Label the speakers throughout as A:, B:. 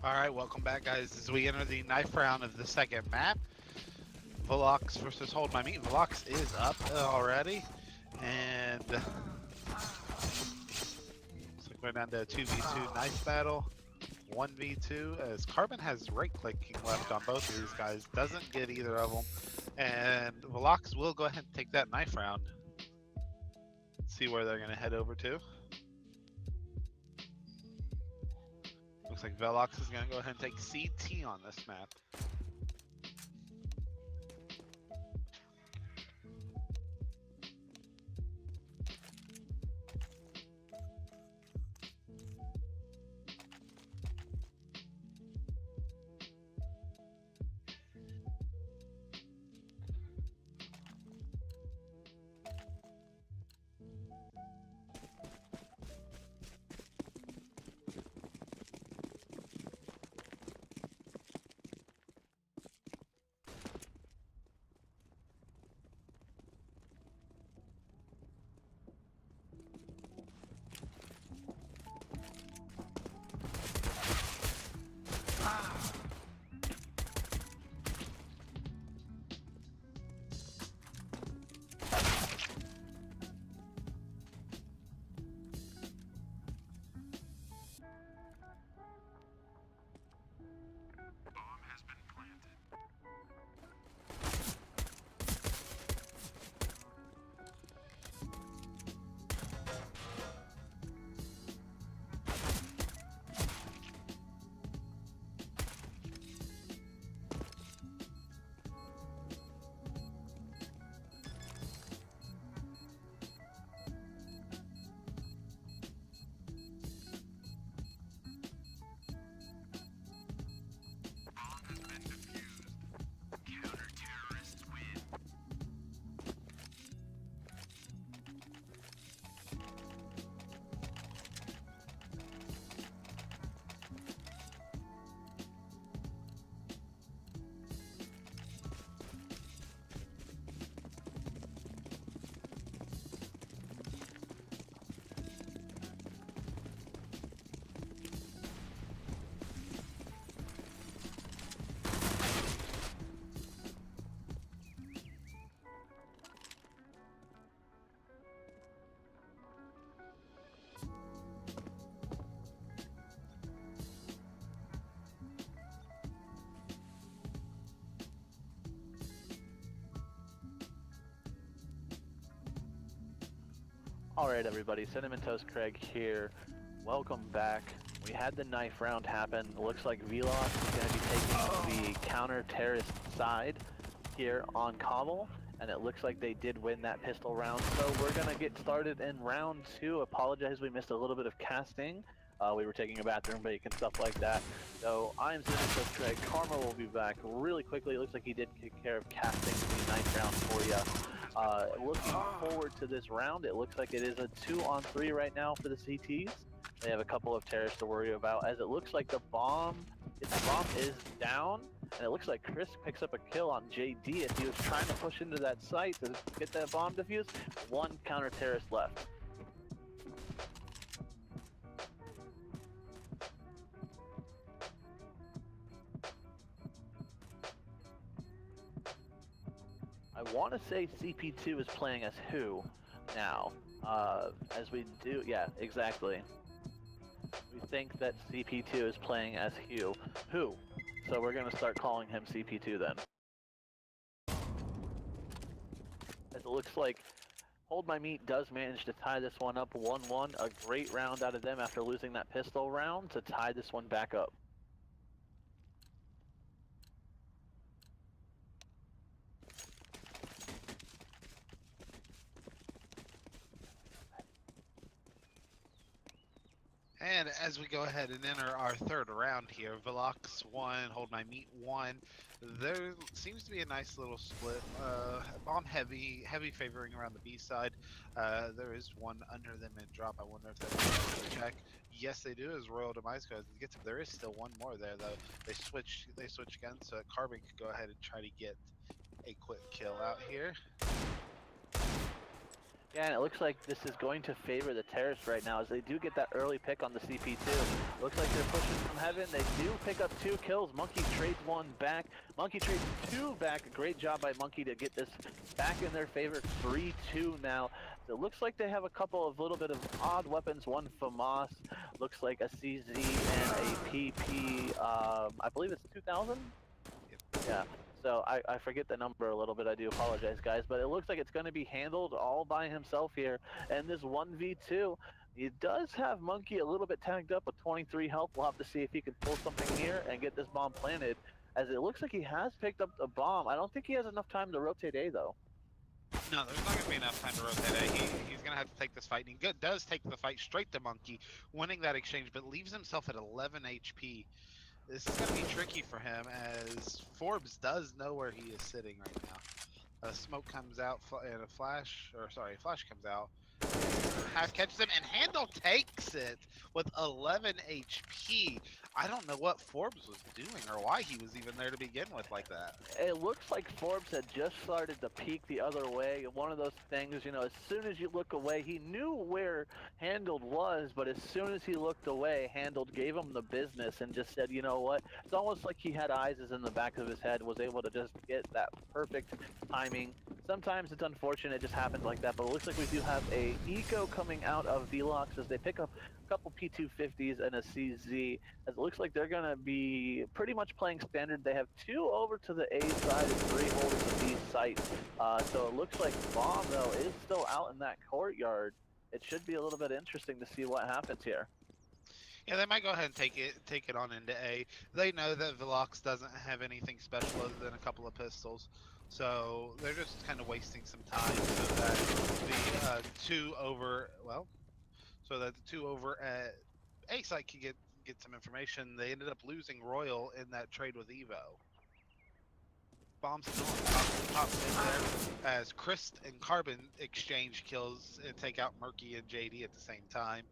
A: Alright, welcome back guys as we enter the knife round of the second map. VELOX versus Hold My Meat. VELOX is up already. And looks like we're down to a 2v2 knife battle. 1v2 as Carbon has right clicking left on both of these guys. Doesn't get either of them. And VELOX will go ahead and take that knife round. See where they're going to head over to. Looks like VELOX is going to go ahead and take CT on this map.
B: Alright everybody, Cinnamon Toast Craig here. Welcome back. We had the knife round happen. It looks like VELOX is going to be taking the counter-terrorist side here on Cobble. And it looks like they did win that pistol round. So we're going to get started in round 2. Apologize, we missed a little bit of casting. We were taking a bathroom break and stuff like that. So I'm Cinnamon Toast Craig. Karma will be back really quickly. It looks like he did take care of casting the knife round for you. Looking forward to this round. It looks like it is a 2-on-3 right now for the CTs. They have a couple of terrorists to worry about, as it looks like the bomb is down, and it looks like Chris picks up a kill on JD as he was trying to push into that site to get that bomb defused. One counter-terrorist left. I want to say CP2 is playing as who now, as we do, yeah, exactly. We think that CP2 is playing as who, so we're going to start calling him CP2 then. As it looks like Hold My Meat does manage to tie this one up 1-1, a great round out of them after losing that pistol round to tie this one back up.
A: And as we go ahead and enter our third round here, VELOX 1, Hold My Meat 1. There seems to be a nice little split. Bomb heavy favoring around the B side. There is one under them in drop. I wonder if that's a check. Yes, they do. As Royal Demise goes and gets them. There is still one more there though. They switch guns, so Carbon could go ahead and try to get a quick kill out here.
B: Yeah, and it looks like this is going to favor the terrorists right now as they do get that early pick on the CP2. Looks like they're pushing from heaven. They do pick up 2 kills. Monkey trades 1 back. Monkey trades 2 back. A great job by Monkey to get this back in their favor. 3-2 now. So it looks like they have a couple of little bit of odd weapons. 1 FAMAS. Looks like a CZ and a PP. I believe it's 2000? Yeah. So I forget the number a little bit, I do apologize guys, but it looks like it's going to be handled all by himself here. And this 1v2, he does have Monkey a little bit tagged up with 23 health. We'll have to see if he can pull something here and get this bomb planted, as it looks like he has picked up a bomb. I don't think he has enough time to rotate A though.
A: No, there's not going to be enough time to rotate A. He's going to have to take this fight. And he does take the fight straight to Monkey, winning that exchange, but leaves himself at 11 HP. This is going to be tricky for him, as Forbes does know where he is sitting right now. Smoke comes out, and a flash comes out. Half catches him, and Handle takes it with 11 HP. I don't know what Forbes was doing or why he was even there to begin with like that.
B: It looks like Forbes had just started to peek the other way. One of those things, you know, as soon as you look away, he knew where Handled was, but as soon as he looked away, Handled gave him the business and just said, you know what? It's almost like he had eyes in the back of his head, was able to just get that perfect timing. Sometimes it's unfortunate, it just happens like that, but it looks like we do have a eco coming out of VELOX as they pick up a couple P250s and a CZ, as it looks like they're going to be pretty much playing standard. They have 2 over to the A side and 3 holding the B site. So it looks like Bomb, though, is still out in that courtyard. It should be a little bit interesting to see what happens here.
A: Yeah, they might go ahead and take it on into A. They know that VELOX doesn't have anything special other than a couple of pistols. So they're just kind of wasting some time so that the 2 over, well, so that the 2 over at A site can get some information. They ended up losing Royal in that trade with Evo. Bombs still on top in there as Chris and Carbon exchange kills and take out Murky and JD at the same time.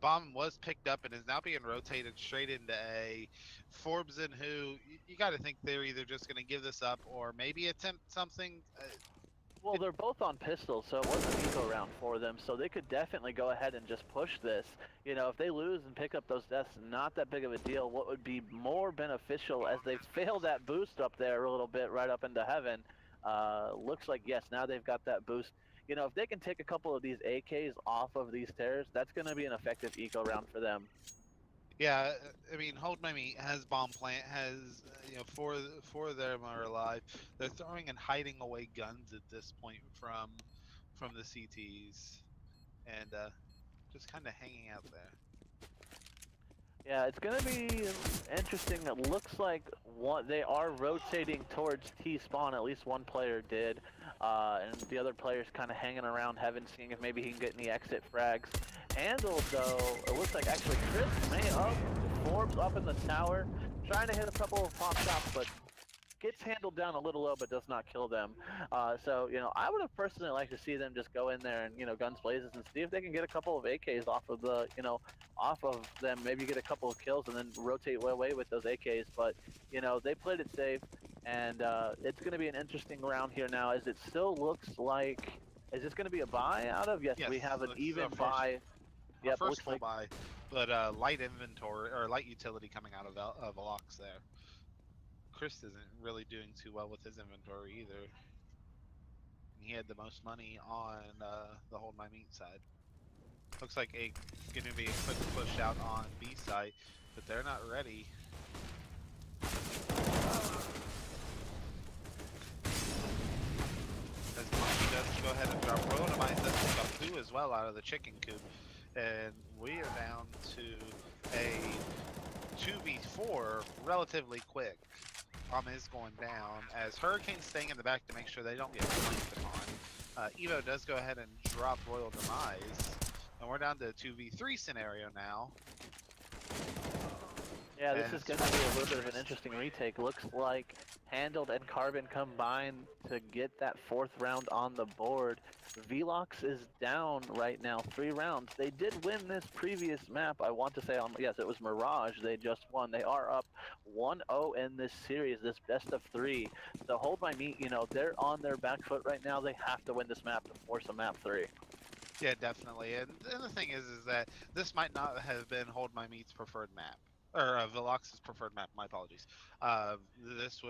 A: Bomb was picked up and is now being rotated straight into A. Forbes and Who, you got to think they're either just going to give this up or maybe attempt something.
B: Well, they're both on pistols, so it was an eco round for them, so they could definitely go ahead and just push this. You know, if they lose and pick up those deaths, not that big of a deal. What would be more beneficial, as they failed that boost up there a little bit right up into heaven, looks like, yes, now they've got that boost. You know, if they can take a couple of these AKs off of these terrors, that's going to be an effective eco round for them.
A: Yeah, I mean, Hold My Meat has bomb plant, has, you know, four of them are alive. They're throwing and hiding away guns at this point from the CTs, and just kind of hanging out there.
B: Yeah, it's going to be interesting. It looks like they are rotating towards T-spawn. At least one player did. And the other player's kind of hanging around heaven, seeing if maybe he can get any exit frags. Handled, though, it looks like actually Chris may up. Forbes up in the tower, trying to hit a couple of pop shots, but gets handled down a little low, but does not kill them. So, you know, I would have personally liked to see them just go in there and, you know, guns blazes and see if they can get a couple of AKs off of the, you know, off of them, maybe get a couple of kills and then rotate away with those AKs. But, you know, they played it safe, and it's going to be an interesting round here now, as it still looks like, is this going to be a buy out of? Yes, we have an even buy.
A: Yep, first full buy, but light inventory or light utility coming out of VELOX there. Chris isn't really doing too well with his inventory either. He had the most money on the Hold My Meat side. Looks like a going to be a quick push out on B side, but they're not ready. As Monkey does go ahead and drop Royal Demise, does pick up 2 as well out of the chicken coop. And we are down to a 2v4 relatively quick. Bomb is going down as Hurricane's staying in the back to make sure they don't get flanked upon. Evo does go ahead and drop Royal Demise. And we're down to a 2v3 scenario now.
B: Yeah, this is going to be a little bit of an interesting retake. Looks like Handled and Carbon combined to get that 4th round on the board. VELOX is down right now 3 rounds. They did win this previous map. I want to say, yes, it was Mirage. They just won. They are up 1-0 in this series, this best of 3. So hold my meat, you know, they're on their back foot right now. They have to win this map to force a map 3.
A: Yeah, definitely. And the thing is that this might not have been Hold My Meat's preferred map, or Velox's preferred map. My apologies. This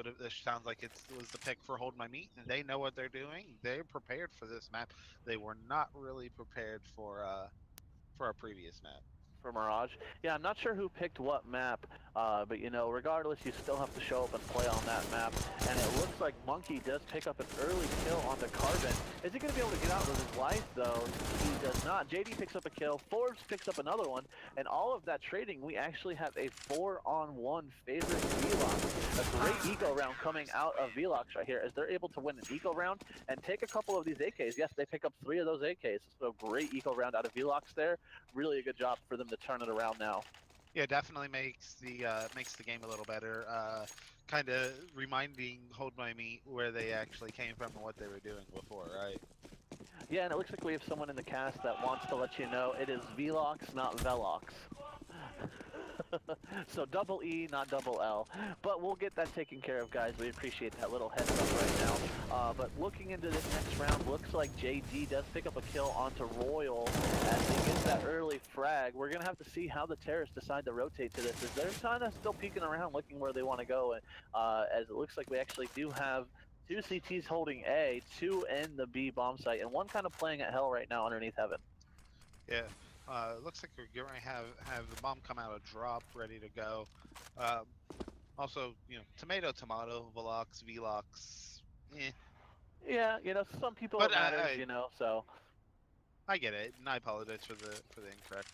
A: sounds like it was the pick for Hold My Meat. They know what they're doing. They're prepared for this map. They were not really prepared for a previous map.
B: For Mirage. Yeah, I'm not sure who picked what map, but you know, regardless, you still have to show up and play on that map. And it looks like Monkey does pick up an early kill onto Carbon. Is he going to be able to get out with his life, though? He does not. JD picks up a kill, Forbes picks up another one, and all of that trading, we actually have a 4-on-1 favorite VELOX. A great eco round coming out of VELOX right here, as they're able to win an eco round and take a couple of these AKs. Yes, they pick up 3 of those AKs, so great eco round out of VELOX there. Really a good job for them to turn it around now.
A: Yeah, definitely makes the game a little better. Kind of reminding Hold My Meat where they actually came from and what they were doing before, right?
B: Yeah, and it looks like we have someone in the cast that wants to let you know it is VELOX, not VELOX. So double E, not double L. But we'll get that taken care of, guys. We appreciate that little heads up right now. But looking into this next round, looks like JD does pick up a kill onto Royal as he gets that early frag. We're going to have to see how the terrorists decide to rotate to this, as they're kind of still peeking around looking where they want to go. As it looks like we actually do have 2 CTs holding A, 2 in the B bomb site, and 1 kind of playing at hell right now underneath heaven.
A: Yeah. Looks like we're going to have the bomb come out of drop, ready to go. Also, you know, tomato, Velox, Velox. Eh.
B: Yeah, you know, some people
A: But
B: it matters, you know, so.
A: I get it, and I apologize for the incorrect.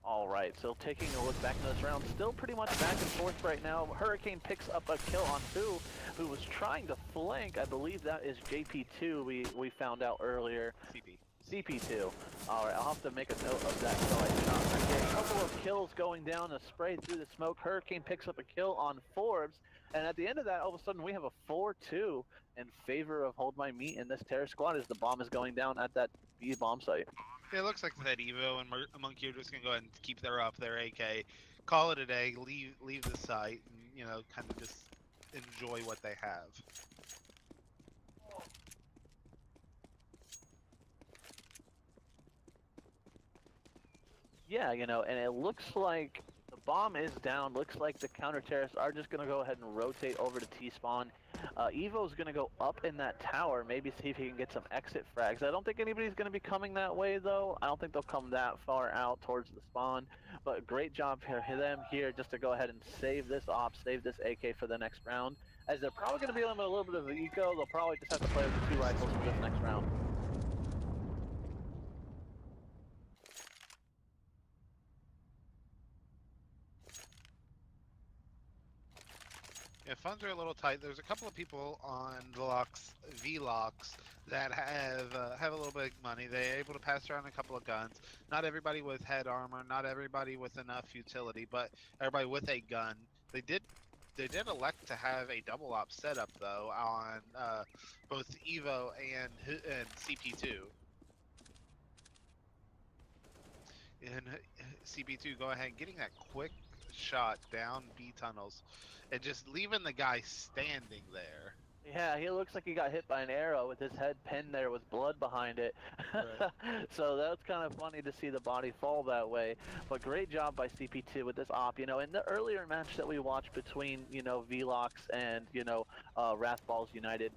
B: All right, so taking a look back in this round, still pretty much back and forth right now. Hurricane picks up a kill on Fu, who was trying to flank. I believe that is JP2 we found out earlier.
A: CP.
B: CP2. All right, I'll have to make a note of that so I do not forget. A couple of kills going down, a spray through the smoke. Hurricane picks up a kill on Forbes, and at the end of that, all of a sudden, we have a 4-2 in favor of Hold My Meat in this terror squad as the bomb is going down at that B bomb site.
A: It looks like that Evo and Monkey are just gonna go ahead and keep their AK, call it a day, leave the site, and you know, kind of just enjoy what they have.
B: Yeah, you know, and it looks like the bomb is down. Looks like the counter-terrorists are just going to go ahead and rotate over to T-spawn. Evo's going to go up in that tower, maybe see if he can get some exit frags. I don't think anybody's going to be coming that way, though. I don't think they'll come that far out towards the spawn. But great job for them here just to go ahead and save this op, save this AK for the next round. As they're probably going to be on a little bit of eco, they'll probably just have to play with the 2 rifles for this next round.
A: Yeah, funds are a little tight. There's a couple of people on VELOX that have a little bit of money. They're able to pass around a couple of guns. Not everybody with head armor, not everybody with enough utility, but everybody with a gun. They did elect to have a double op setup though on both Evo and CP2. And CP2 go ahead getting that quick shot down B tunnels and just leaving the guy standing there.
B: Yeah, he looks like he got hit by an arrow with his head pinned there with blood behind it. Right. So that's kind of funny to see the body fall that way. But great job by CP2 with this op. You know, in the earlier match that we watched between, you know, VELOX and, you know, Wrathballs United,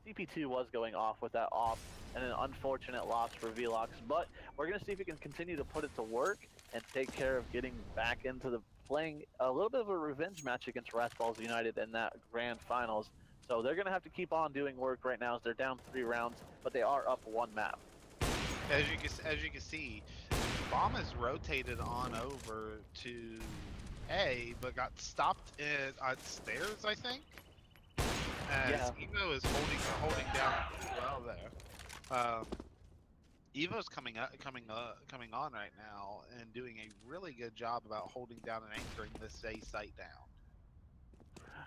B: CP2 was going off with that op and an unfortunate loss for VELOX. But we're going to see if we can continue to put it to work and take care of getting back into the playing a little bit of a revenge match against Wrathballs United in that grand finals. So they're going to have to keep on doing work right now as they're down 3 rounds, but they are up 1 map.
A: As you can see, bomb is rotated on over to A, but got stopped on stairs, I think. As Evo is holding down well there. Evo's coming on right now and doing a really good job about holding down and anchoring this A site down.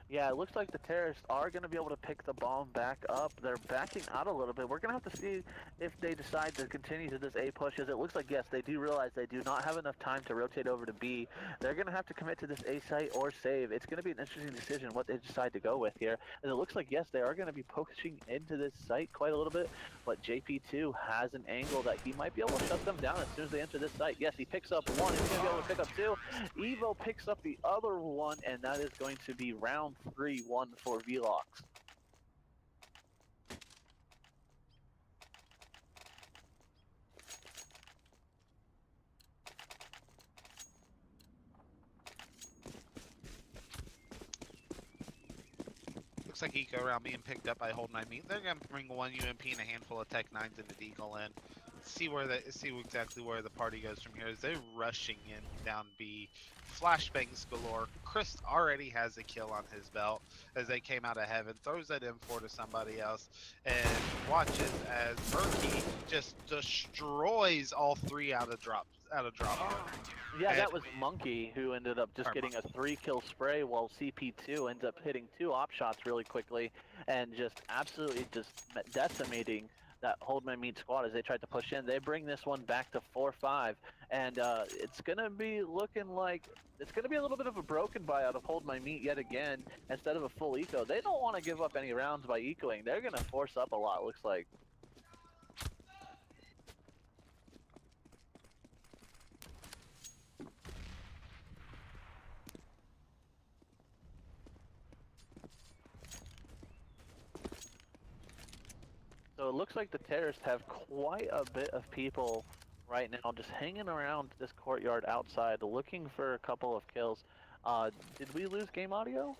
B: Yeah, it looks like the terrorists are going to be able to pick the bomb back up. They're backing out a little bit. We're going to have to see if they decide to continue to this A push, as it looks like, yes, they do realize they do not have enough time to rotate over to B. They're going to have to commit to this A site or save. It's going to be an interesting decision what they decide to go with here. And it looks like, yes, they are going to be pushing into this site quite a little bit, but JP2 has an angle that he might be able to shut them down as soon as they enter this site. Yes, he picks up one. He's going to be able to pick up two. Evo picks up the other one, and that is going to be round 3-1 for VELOX.
A: Looks like eco round being picked up by Hold My Meat. They're gonna bring one UMP and a handful of Tech 9s into Deagle in. See exactly where the party goes from here. As they're rushing in down B, flashbangs galore. Chris already has a kill on his belt as they came out of heaven. Throws that M4 to somebody else and watches as Murky just destroys all three out of drop.
B: Yeah,
A: And,
B: that was Monkey who ended up just getting a 3-kill spray, while CP2 ends up hitting 2 op shots really quickly and just absolutely just decimating that Hold My Meat squad as they tried to push in. They bring this one back to 4-5, and it's gonna be looking like it's gonna be a little bit of a broken buyout of Hold My Meat yet again instead of a full eco. They don't want to give up any rounds by ecoing. They're gonna force up a lot, looks like. So it looks like the terrorists have quite a bit of people right now just hanging around this courtyard outside looking for a couple of kills. Did we lose game audio?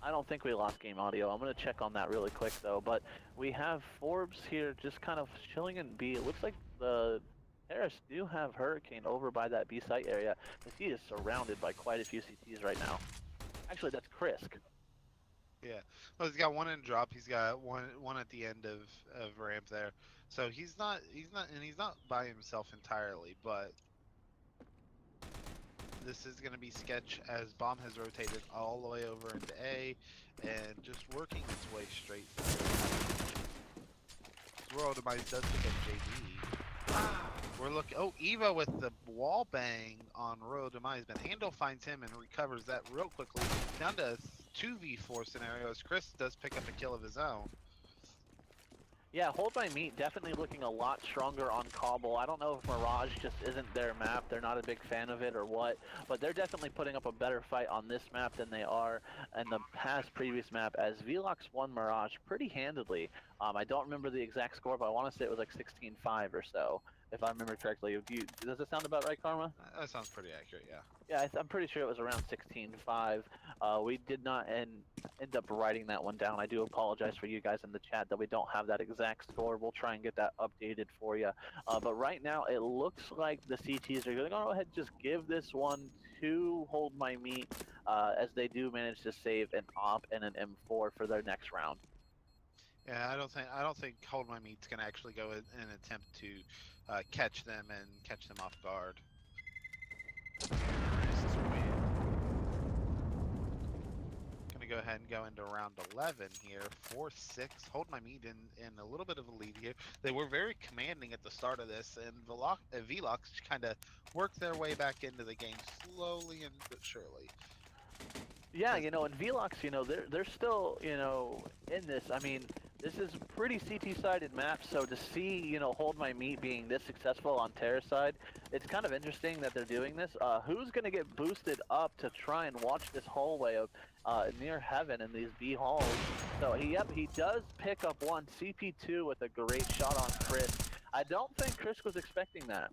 B: I don't think we lost game audio. I'm going to check on that really quick though. But we have Forbes here just kind of chilling in B. It looks like the terrorists do have Hurricane over by that B site area, because he is surrounded by quite a few CTs right now. Actually, that's Krisk.
A: yeah, well, he's got one in drop. He's got one at the end of ramp there. So he's not by himself entirely. But this is going to be sketch as bomb has rotated all the way over into A, and just working its way straight through. Royal Demise does pick up JD. We're looking. Oh, Eva with the wall bang on Royal Demise, but Handle finds him and recovers that real quickly. Down to 2v4 scenarios. Chris does pick up a kill of his own.
B: Yeah, Hold My Meat definitely looking a lot stronger on Cobble. I don't know if Mirage just isn't their map. They're not a big fan of it or what, but they're definitely putting up a better fight on this map than they are in the past previous map, as VELOX won Mirage pretty handedly. I don't remember the exact score, but I want to say it was like 16-5 or so, if I remember correctly. Does it sound about right, Karma?
A: That sounds pretty accurate, yeah.
B: Yeah, I'm pretty sure it was around 16-5. We did not end up writing that one down. I do apologize for you guys in the chat that we don't have that exact score. We'll try and get that updated for you. But right now, it looks like the CTs are going to go ahead and just give this one to Hold My Meat, as they do manage to save an op and an M4 for their next round.
A: Yeah, I don't think Hold My Meat's gonna actually go in and attempt to catch them off guard. Gonna go ahead and go into round 11 here. 4-6. Hold My Meat in a little bit of a lead here. They were very commanding at the start of this, and VELOX kind of worked their way back into the game slowly and but surely.
B: Yeah, you know, and VELOX, you know, they're still, you know, in this. I mean, this is a pretty CT-sided map, so to see, you know, Hold My Meat being this successful on Terra side, it's kind of interesting that they're doing this. Who's going to get boosted up to try and watch this hallway of near heaven in these B halls? So, he does pick up one, CP2 with a great shot on Chris. I don't think Chris was expecting that.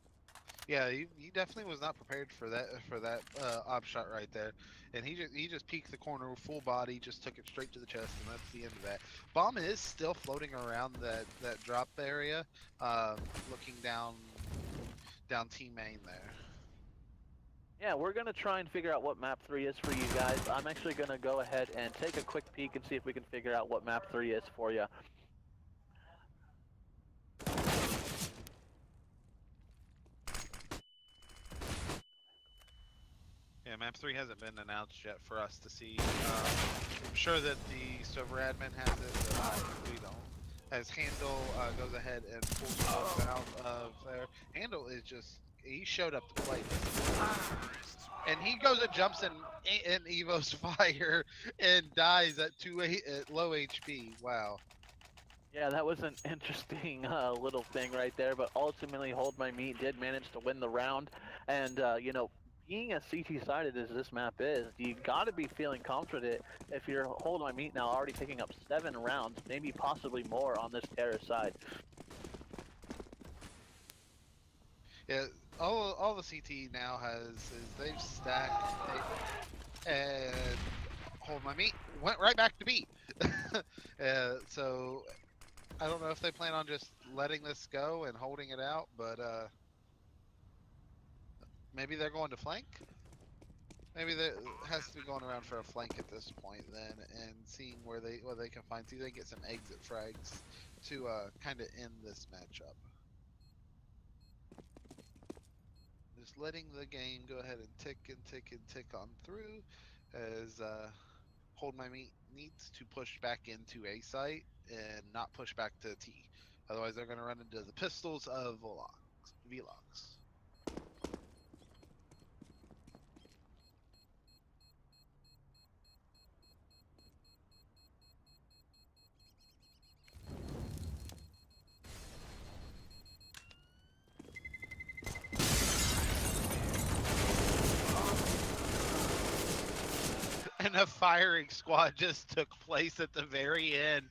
A: Yeah, he definitely was not prepared for that op shot right there, and he just peeked the corner full body, just took it straight to the chest, and that's the end of that. Bomb is still floating around that drop area, looking down T main there.
B: Yeah, we're going to try and figure out what map 3 is for you guys. I'm actually going to go ahead and take a quick peek and see if we can figure out what map 3 is for you.
A: Yeah, map 3 hasn't been announced yet for us to see. I'm sure that the server admin has it, but we don't. As Handle goes ahead and pulls folks out of there. Handle is just, he showed up to play this. And he goes and jumps in Evo's fire and dies at at low HP. Wow.
B: Yeah, that was an interesting little thing right there, but ultimately Hold My Meat did manage to win the round. And, you know, being as CT-sided as this map is, you got to be feeling confident if you're Hold My Meat now already picking up 7 rounds, maybe possibly more on this terror side.
A: Yeah, all the CT now has is they've stacked and Hold My Meat went right back to B. So I don't know if they plan on just letting this go and holding it out, but maybe they're going to flank. Maybe that has to be going around for a flank at this point then, and seeing where they can find. See, they get some exit frags to kind of end this matchup. Just letting the game go ahead and tick and tick and tick on through, as Hold My Meat needs to push back into A site and not push back to T. Otherwise, they're going to run into the pistols of VELOX. And a firing squad just took place at the very end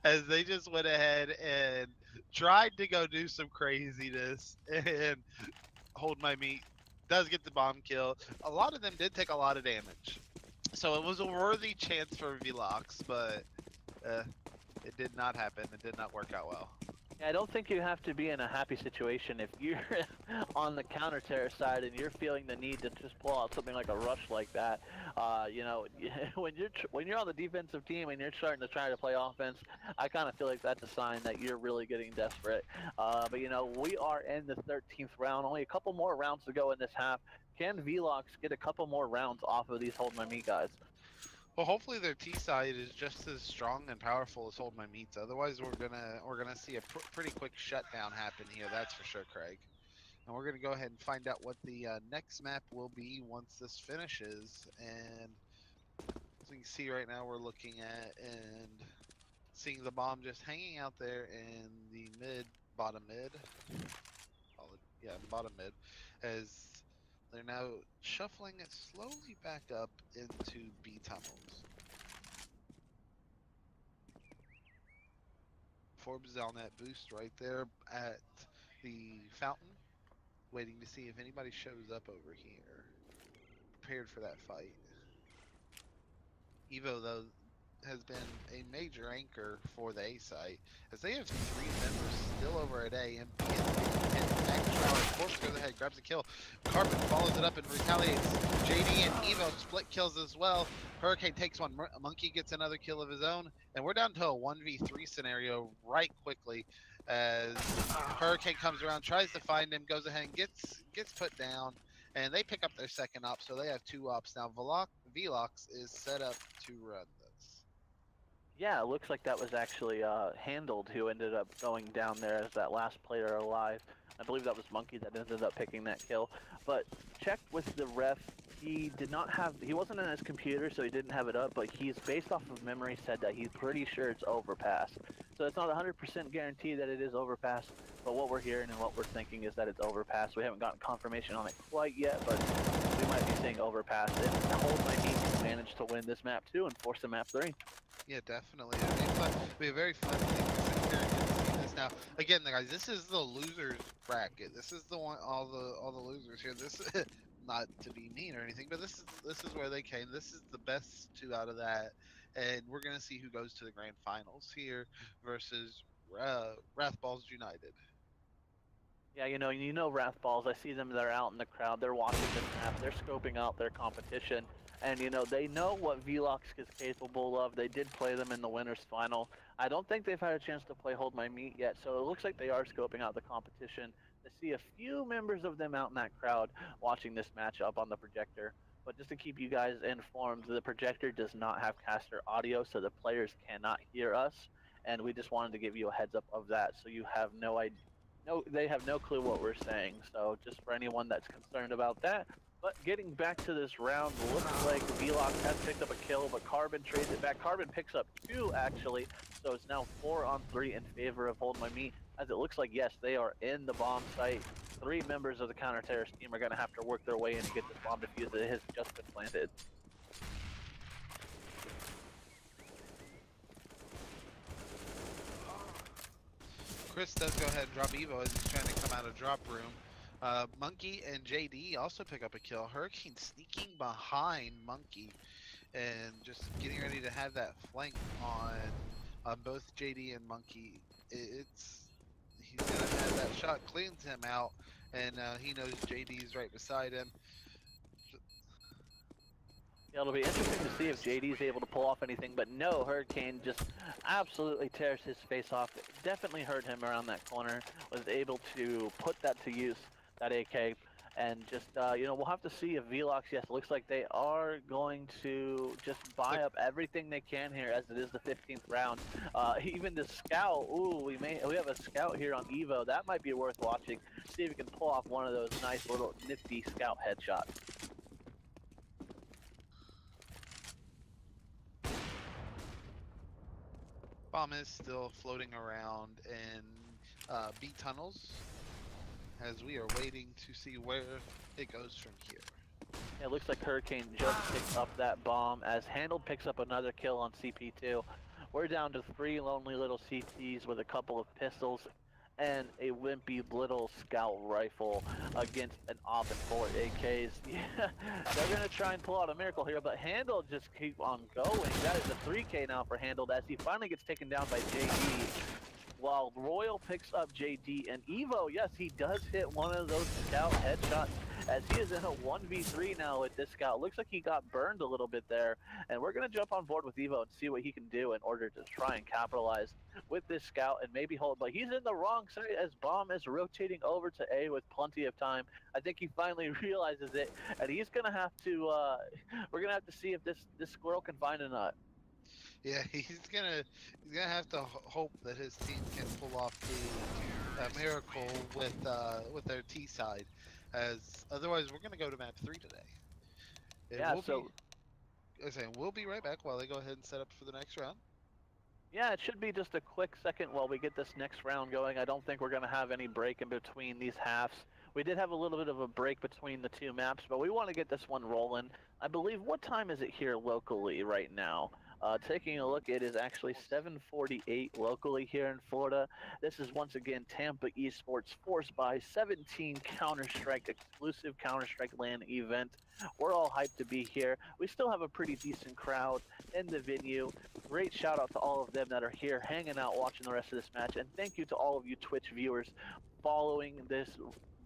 A: as they just went ahead and tried to go do some craziness and Hold My Meat does get the bomb kill. A lot of them did take a lot of damage. So it was a worthy chance for VELOX, but it did not happen. It did not work out well.
B: I don't think you have to be in a happy situation if you're on the counter terror side and you're feeling the need to just pull out something like a rush like that. You know, when you're on the defensive team and you're starting to try to play offense, I kind of feel like that's a sign that you're really getting desperate. But you know, we are in the 13th round. Only a couple more rounds to go in this half. Can VELOX get a couple more rounds off of these Hold My Meat guys?
A: Well, hopefully their T side is just as strong and powerful as Hold My Meats. Otherwise, we're gonna see a pretty quick shutdown happen here. That's for sure, Craig. And we're gonna go ahead and find out what the next map will be once this finishes. And as you can see right now, we're looking at and seeing the bomb just hanging out there in the bottom mid. Yeah, the bottom mid, as they're now shuffling it slowly back up into B tunnels. Forbes is on that boost right there at the fountain, waiting to see if anybody shows up over here. Prepared for that fight. Evo, though, has been a major anchor for the A site, as they have 3 members still over at A, and B is extra. Force goes ahead, grabs a kill. Carpet follows it up and retaliates. JD and Evo split kills as well. Hurricane takes one. Monkey gets another kill of his own, and we're down to a 1v3 scenario right quickly, as Hurricane comes around, tries to find him, goes ahead and gets put down, and they pick up their second op, so they have 2 ops now. VELOX is set up to run this.
B: Yeah, it looks like that was actually Handled who ended up going down there as that last player alive. I believe that was Monkey that ended up picking that kill. But checked with the ref, he did not have, he wasn't on his computer, so he didn't have it up, but he's based off of memory said that he's pretty sure it's overpass. So it's not 100% guaranteed that it is overpass, but what we're hearing and what we're thinking is that it's overpass. We haven't gotten confirmation on it quite yet, but we might be seeing overpass. If Hold My Meat can manage to win this map too and force the map 3.
A: Yeah, definitely. It'd be a very fun thing to sit here and get to see this. Now, again, guys, this is the losers bracket. This is the one, all the losers here. This, not to be mean or anything, but this is where they came. This is the best 2 out of that, and we're gonna see who goes to the grand finals here versus Wrathballs United.
B: Yeah, you know Wrath Balls. I see them. They're out in the crowd. They're watching this map. They're scoping out their competition, and they know what VELOX is capable of. They did play them in the winners final. I don't think they've had a chance to play Hold My Meat yet, so it looks like they are scoping out the competition to see a few members of them out in that crowd watching this match up on the projector. But just to keep you guys informed, the projector does not have caster audio, so the players cannot hear us. And we just wanted to give you a heads up of that, so you have no idea. No, they have no clue what we're saying. So just for anyone that's concerned about that. But getting back to this round, looks like VELOX has picked up a kill, but Carbon trades it back. Carbon picks up 2 actually, so it's now 4-on-3 in favor of Hold My Meat. As it looks like, yes, they are in the bomb site. 3 members of the counter-terrorist team are going to have to work their way in and get this bomb defused. It has just been planted.
A: Chris does go ahead and drop Evo as he's trying to come out of drop room. Monkey and JD also pick up a kill. Hurricane sneaking behind Monkey and just getting ready to have that flank on both JD and Monkey. He's gonna have that shot cleans him out, and he knows JD's right beside him.
B: Yeah, it'll be interesting to see if JD's able to pull off anything, but no, Hurricane just absolutely tears his face off. Definitely hurt him around that corner, was able to put that to use, that AK, and just, we'll have to see if VELOX, yes, it looks like they are going to just buy up everything they can here as it is the 15th round. Even the scout, ooh, we have a scout here on Evo, that might be worth watching. See if we can pull off one of those nice little nifty scout headshots.
A: Bomb is still floating around in B tunnels as we are waiting to see where it goes from here.
B: It looks like Hurricane just picked up that bomb as Handled picks up another kill on CP2. We're down to 3 lonely little CTs with a couple of pistols and a wimpy little scout rifle against an op and 4 AKs. Yeah, they're gonna try and pull out a miracle here, but Handled just keep on going. That is a 3K now for Handled as he finally gets taken down by JD. While Royal picks up JD and Evo, yes, he does hit one of those scout headshots as he is in a 1v3 now with this scout. Looks like he got burned a little bit there, and we're going to jump on board with Evo and see what he can do in order to try and capitalize with this scout and maybe hold. But he's in the wrong side as Bomb is rotating over to A with plenty of time. I think he finally realizes it, and he's going to have to, we're going to have to see if this squirrel can find a nut.
A: Yeah, he's gonna have to hope that his team can pull off the miracle with their T side, as otherwise we're gonna go to map 3 today. We'll be right back while they go ahead and set up for the next round.
B: Yeah, it should be just a quick second while we get this next round going. I don't think we're going to have any break in between these halves. We did have a little bit of a break between the 2 maps, but we want to get this one rolling. I believe, what time is it here locally right now? Taking a look, it is actually 7:48 locally here in Florida. This is once again Tampa Esports Force by 17 Counter-Strike exclusive Counter-Strike LAN event. We're all hyped to be here. We still have a pretty decent crowd in the venue. Great shout out to all of them that are here hanging out watching the rest of this match, and thank you to all of you Twitch viewers following this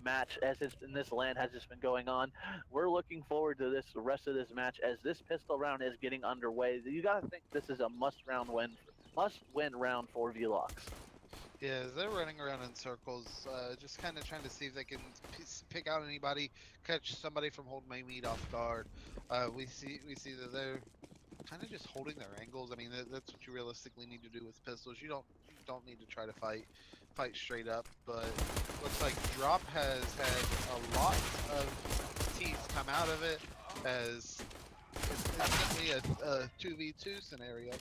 B: match as this LAN has just been going on. We're looking forward to this rest of this match as this pistol round is getting underway. You gotta think this is a must-win round for VELOX.
A: Yeah, they're running around in circles, just kind of trying to see if they can pick out anybody, catch somebody from holding my meat off guard. We see that they're kind of just holding their angles. I mean, that's what you realistically need to do with pistols. You don't need to try to fight straight up, but looks like Drop has had a lot of T's come out of it, as it's gonna be a 2v2 scenario.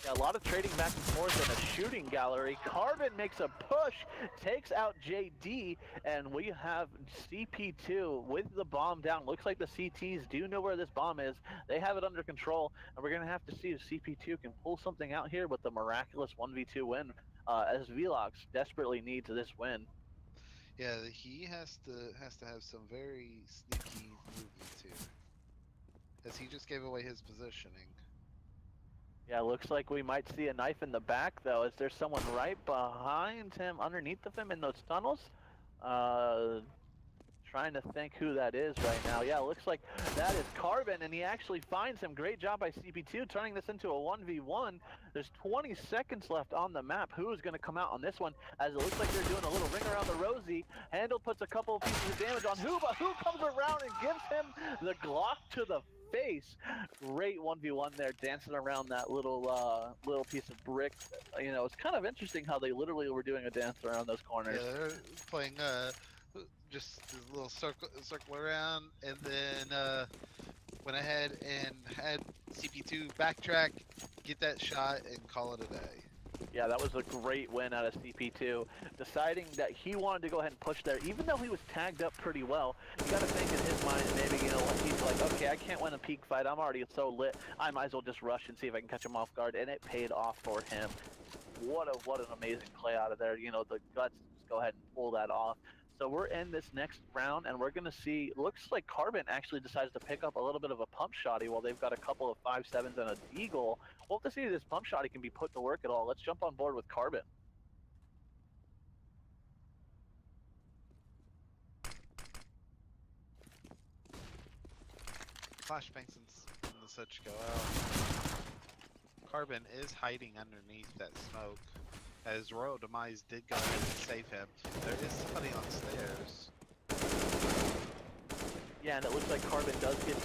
B: Yeah, a lot of trading back and forth in a shooting gallery. Carbon makes a push, takes out JD, and we have CP2 with the bomb down. Looks like the CTs do know where this bomb is. They have it under control, and we're going to have to see if CP2 can pull something out here with the miraculous 1v2 win, as VELOX desperately needs this win.
A: Yeah, he has to have some very sneaky movements here, as he just gave away his positioning.
B: Yeah, looks like we might see a knife in the back, though. Is there someone right behind him, underneath of him in those tunnels? Trying trying to think who that is right now. Yeah, it looks like that is Carbon, and he actually finds him. Great job by CP2 turning this into a 1v1. There's 20 seconds left on the map. Who is going to come out on this one? As it looks like they're doing a little ring around the rosy. Handle puts a couple of pieces of damage on Who, but Who comes around and gives him the Glock to the face. Great 1v1 there, dancing around that little piece of brick. You know, it's kind of interesting how they literally were doing a dance around those corners.
A: Yeah, they're playing just this little circle around, and then went ahead and had CP2 backtrack, get that shot, and call it a day.
B: Yeah, that was a great win out of CP2, deciding that he wanted to go ahead and push there, even though he was tagged up pretty well. You got to think in his mind, maybe, you know, he's like, okay, I can't win a peak fight. I'm already so lit. I might as well just rush and see if I can catch him off guard, and it paid off for him. What an amazing play out of there. You know, the guts to just go ahead and pull that off. So we're in this next round, and we're going to see, looks like Carbon actually decides to pick up a little bit of a pump shotty while they've got a couple of 5.7s and a deagle. We'll have to see if this pump shotty can be put to work at all. Let's jump on board with Carbon.
A: Flashbangs and the such go out. Carbon is hiding underneath that smoke, as Royal Demise did go ahead and save him. There is somebody on stairs.
B: Yeah, and it looks like Carbon does get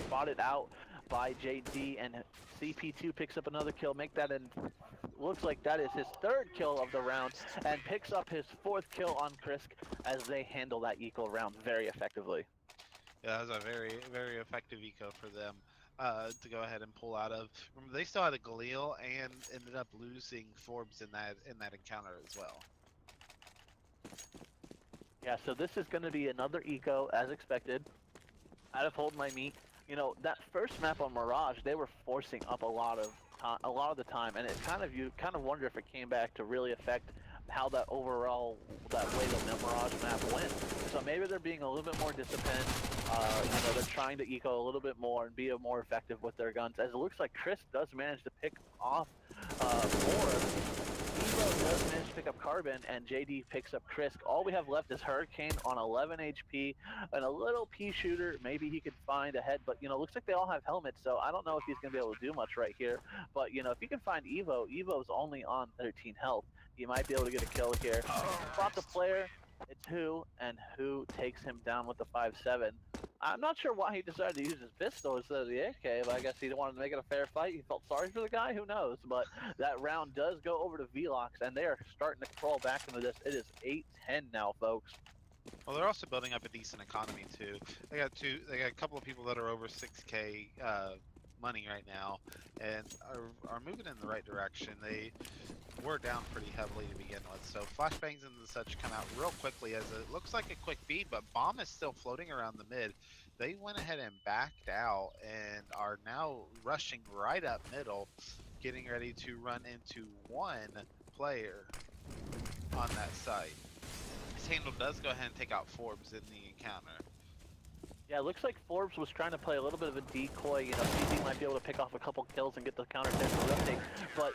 B: spotted out by JD, and CP2 picks up another kill, make that in, looks like that is his third kill of the round, and picks up his fourth kill on Krisk as they handle that eco round very effectively.
A: Yeah, that was a very, very effective eco for them to go ahead and pull out of. Remember, they still had a Galil and ended up losing Forbes in that encounter as well.
B: Yeah, so this is going to be another eco as expected. Out of Hold My Meat. You know, that first map on Mirage, they were forcing up a lot of the time, and you kind of wonder if it came back to really affect how that way the Mirage map went. So maybe they're being a little bit more disciplined. You know, they're trying to eco a little bit more and be more effective with their guns. As it looks like Chris does manage to pick off more. Evo does manage to pick up Carbon, and JD picks up Krisk. All we have left is Hurricane on 11 HP and a little pea shooter. Maybe he could find a head, but, you know, looks like they all have helmets, so I don't know if he's going to be able to do much right here. But, you know, if he can find Evo, Evo's only on 13 health. He might be able to get a kill here. Spot the player. It's Who, and Who takes him down with the 5.7. I'm not sure why he decided to use his pistol instead of the AK, but I guess he wanted to make it a fair fight. He felt sorry for the guy, who knows? But that round does go over to VELOX, and they are starting to crawl back into this. It is 8-10 now, folks.
A: Well, they're also building up a decent economy too. They got a couple of people that are over 6K money right now, and are moving in the right direction. They were down pretty heavily to begin with, so flashbangs and such come out real quickly, as it looks like a quick beat, but Bomb is still floating around the mid. They went ahead and backed out and are now rushing right up middle, getting ready to run into one player on that site. Handle does go ahead and take out Forbes in the encounter.
B: Yeah, it looks like Forbes was trying to play a little bit of a decoy. You know, CP might be able to pick off a couple kills and get the counter to rotate, but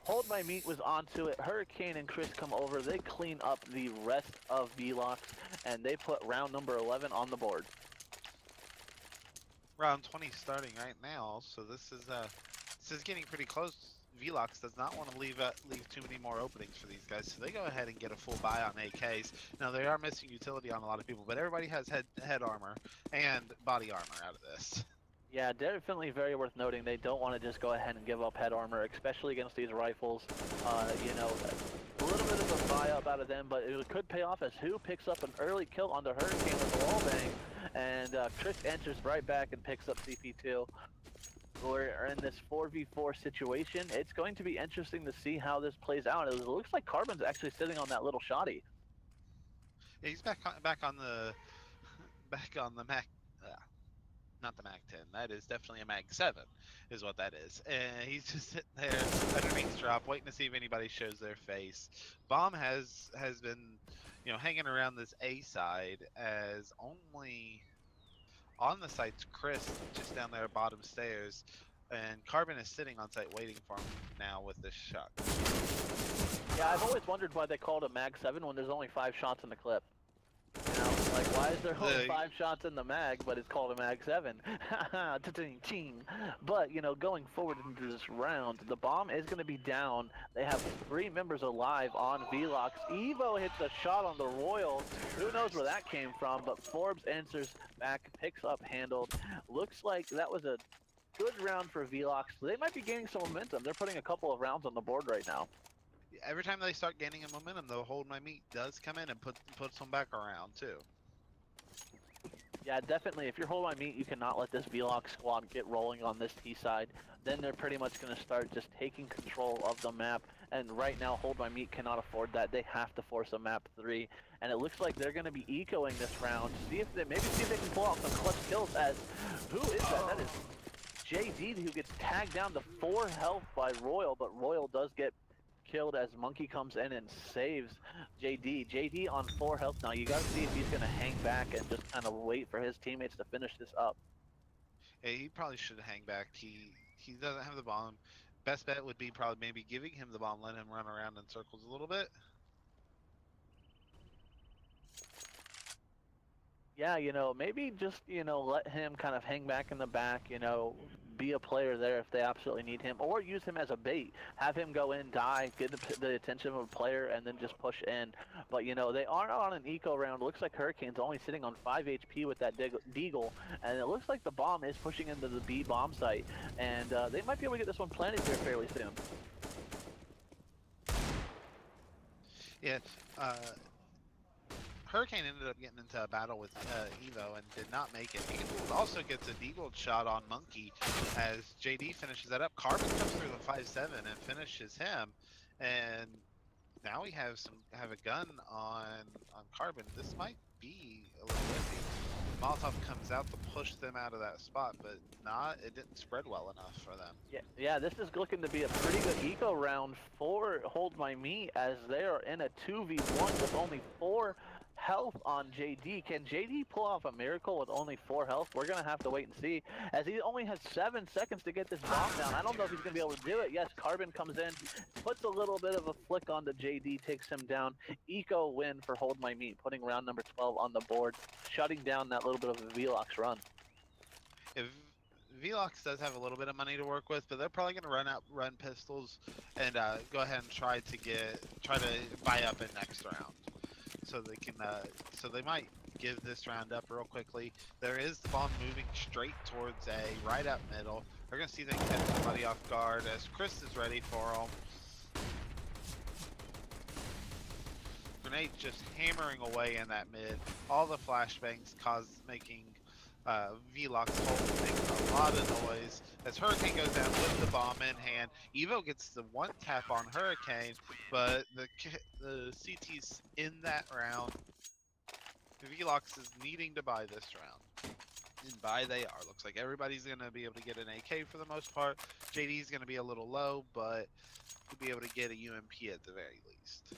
B: Hold My Meat was onto it. Hurricane and Chris come over. They clean up the rest of VELOX, and they put round number 11 on the board.
A: Round 20 starting right now, so this is getting pretty close. VELOX does not want to leave too many more openings for these guys, so they go ahead and get a full buy on AKs. Now, they are missing utility on a lot of people, but everybody has head armor and body armor out of this.
B: Yeah, definitely very worth noting. They don't want to just go ahead and give up head armor, especially against these rifles. You know, a little bit of a buy up out of them, but it could pay off, as Who picks up an early kill on the Hurricane with the wall bang, and Chris enters right back and picks up CP2. We're in this 4v4 situation. It's going to be interesting to see how this plays out. It looks like Carbon's actually sitting on that little shoddy.
A: Yeah, he's back on the Mac, not the Mag 10. That is definitely a Mag 7, is what that is. And he's just sitting there underneath drop, waiting to see if anybody shows their face. Bomb has been, you know, hanging around this A side, as only on the site's Chris just down there bottom stairs, and Carbon is sitting on site waiting for him now with this shot.
B: Yeah, I've always wondered why they called a Mag 7 when there's only 5 shots in the clip. You know, Like, why is there only
A: The
B: 5 shots in the mag, but it's called a mag 7? But, you know, going forward into this round, the bomb is going to be down. They have 3 members alive on VELOX. Evo hits a shot on the Royal. Who knows where that came from, but Forbes answers back, picks up, handled. Looks like that was a good round for VELOX. They might be gaining some momentum. They're putting a couple of rounds on the board right now.
A: every time they start gaining a momentum, the hold my meat does come in and puts them back around too.
B: Yeah, definitely. If you're Hold My Meat, you cannot let this VELOX squad get rolling on this T side. Then they're pretty much going to start just taking control of the map. And right now, Hold My Meat cannot afford that. They have to force a map 3. And it looks like they're going to be ecoing this round. See if they can pull out some clutch kills. As who is that? That is JD, who gets tagged down to 4 health by Royal, but Royal does get killed as Monkey comes in and saves JD. JD on 4 health now. You gotta see if he's gonna hang back and just kind of wait for his teammates to finish this up.
A: Yeah, he probably should hang back. He doesn't have the bomb. Best bet would be probably maybe giving him the bomb, let him run around in circles a little bit.
B: Yeah, you know, maybe just, you know, let him kind of hang back in the back, you know, be a player there if they absolutely need him, or use him as a bait. Have him go in, die, get the attention of a player, and then just push in. But, you know, they are on an eco round. Looks like Hurricane's only sitting on 5 HP with that Deagle, and it looks like the bomb is pushing into the B bomb site, and they might be able to get this one planted here fairly soon.
A: Yeah, Hurricane ended up getting into a battle with Evo and did not make it. He also gets a deagled shot on Monkey as JD finishes that up. Carbon comes through the 5-7 and finishes him, and now we have a gun on Carbon. This might be a little iffy. Molotov comes out to push them out of that spot, but it didn't spread well enough for them.
B: Yeah, this is looking to be a pretty good eco round for Hold My Meat, as they are in a 2v1 with only 4 health on JD. Can JD pull off a miracle with only 4 health? We're going to have to wait and see, as he only has 7 seconds to get this bomb down. I don't know if he's going to be able to do it. Yes, Carbon comes in, puts a little bit of a flick onto JD, takes him down. Eco win for Hold My Meat, putting round number 12 on the board, shutting down that little bit of a VELOX run.
A: If VELOX does have a little bit of money to work with, but they're probably going to run pistols and go ahead and try to buy up in next round. So they can, so they might give this round up real quickly. There is the bomb moving straight towards A, right up middle. They're gonna see if they can catch somebody off guard as Chris is ready for them. Grenade just hammering away in that mid. All the flashbangs making VELOX hold, making a lot of noise as Hurricane goes down with the bomb in hand. Evo gets the 1 tap on Hurricane, but the CT's in that round. VELOX is needing to buy this round, and buy they are. Looks like everybody's going to be able to get an AK for the most part. JD's going to be a little low, but he'll be able to get a UMP at the very least.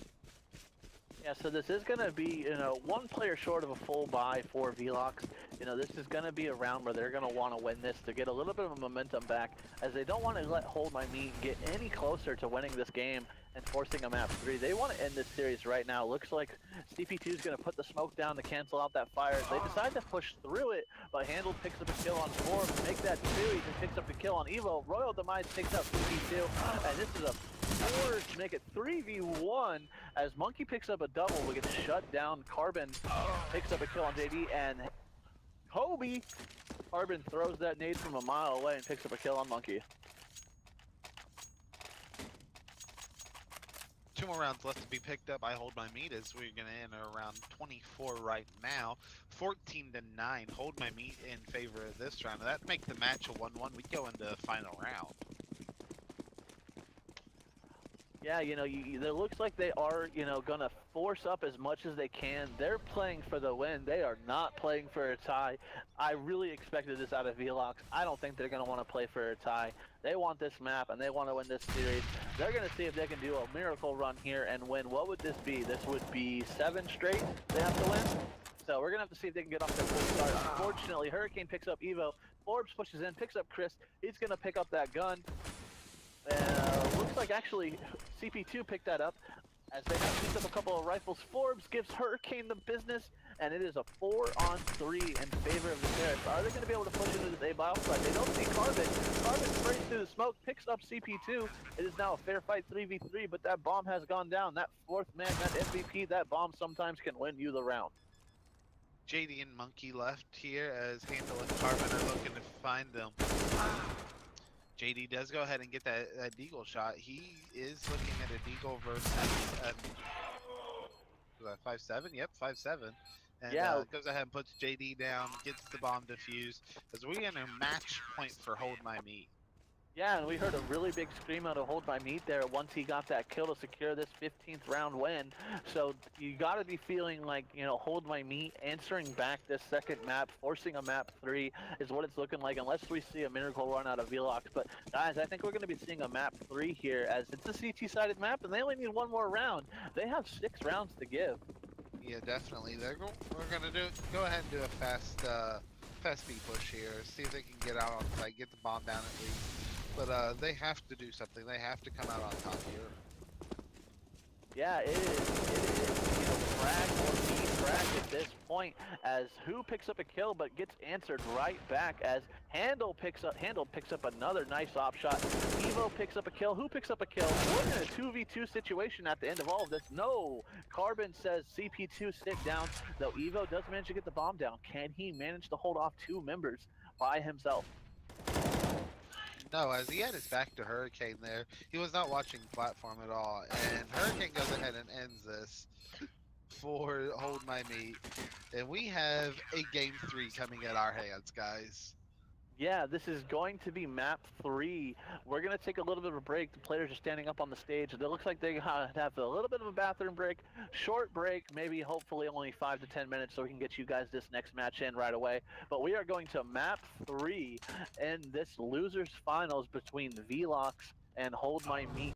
B: Yeah, so this is going to be, you know, 1 player short of a full buy for VELOX. You know, this is going to be a round where they're going to want to win this to get a little bit of a momentum back, as they don't want to let Hold My Meat get any closer to winning this game and forcing a map 3. They want to end this series right now. Looks like CP2 is going to put the smoke down to cancel out that fire. They decide to push through it, but Handle picks up a kill on Forbes. Make that 2. He just picks up the kill on Evo. Royal Demise takes out CP2, and this is a 4 to make it 3v1 as Monkey picks up a double. We get shut down. Carbon picks up a kill on JD, and Kobe Carbon throws that nade from a mile away and picks up a kill on Monkey.
A: 2 more rounds left to be picked up. I Hold My Meat as we're going to enter around 24 right now. 14-9. Hold My Meat in favor of this round. That'd make the match a 1-1. We go into the final round.
B: Yeah, you know, it looks like they are, you know, going to force up as much as they can. They're playing for the win. They are not playing for a tie. I really expected this out of VELOX. I don't think they're going to want to play for a tie. They want this map, and they want to win this series. They're going to see if they can do a miracle run here and win. What would this be? This would be 7 straight they have to win. So we're going to have to see if they can get off their full start. Unfortunately, Hurricane picks up Evo. Forbes pushes in, picks up Chris. He's going to pick up that gun. Looks like actually CP2 picked that up. As they have picked up a couple of rifles, Forbes gives Hurricane the business, and it is a 4-on-3 in favor of the Terrorists. Are they going to be able to push into this A-Bio side? They don't see Carbon. Carbon sprays through the smoke, picks up CP2. It is now a fair fight 3v3, but that bomb has gone down. That fourth man, that MVP, that bomb sometimes can win you the round.
A: JD and Monkey left here as Handle and Carbon are looking to find them. JD does go ahead and get that deagle shot. He is looking at a deagle versus 5-7. Yep, 5-7. And
B: Yeah.
A: goes ahead and puts JD down, gets the bomb defused. As we enter match point for Hold My Meat.
B: Yeah, and we heard a really big scream out of Hold My Meat there once he got that kill to secure this 15th round win. So you got to be feeling like, you know, Hold My Meat answering back this second map, forcing a map 3 is what it's looking like, unless we see a miracle run out of VELOX. But guys, I think we're going to be seeing a map 3 here, as it's a CT-sided map, and they only need one more round. They have 6 rounds to give.
A: Yeah, definitely. We're gonna go ahead and do a fast speed push here. See if they can get out on site, get the bomb down at least. But they have to do something. They have to come out on top here.
B: Yeah, it is, you know, frag or be frag at this point, as who picks up a kill but gets answered right back as Handle picks up another nice op shot. Evo picks up a kill. Who picks up a kill? We're in a 2v2 situation at the end of all of this. No! Carbon says CP2 stick down, though Evo does manage to get the bomb down. Can he manage to hold off 2 members by himself?
A: No, as he had his back to Hurricane there, he was not watching platform at all. And Hurricane goes ahead and ends this for Hold My Meat. And we have a game 3 coming at our hands, guys.
B: Yeah, this is going to be map 3. We're going to take a little bit of a break. The players are standing up on the stage. It looks like they have a little bit of a bathroom break. Short break, maybe hopefully only 5 to 10 minutes so we can get you guys this next match in right away. But we are going to map 3 in this losers finals between VELOX and Hold My Meat.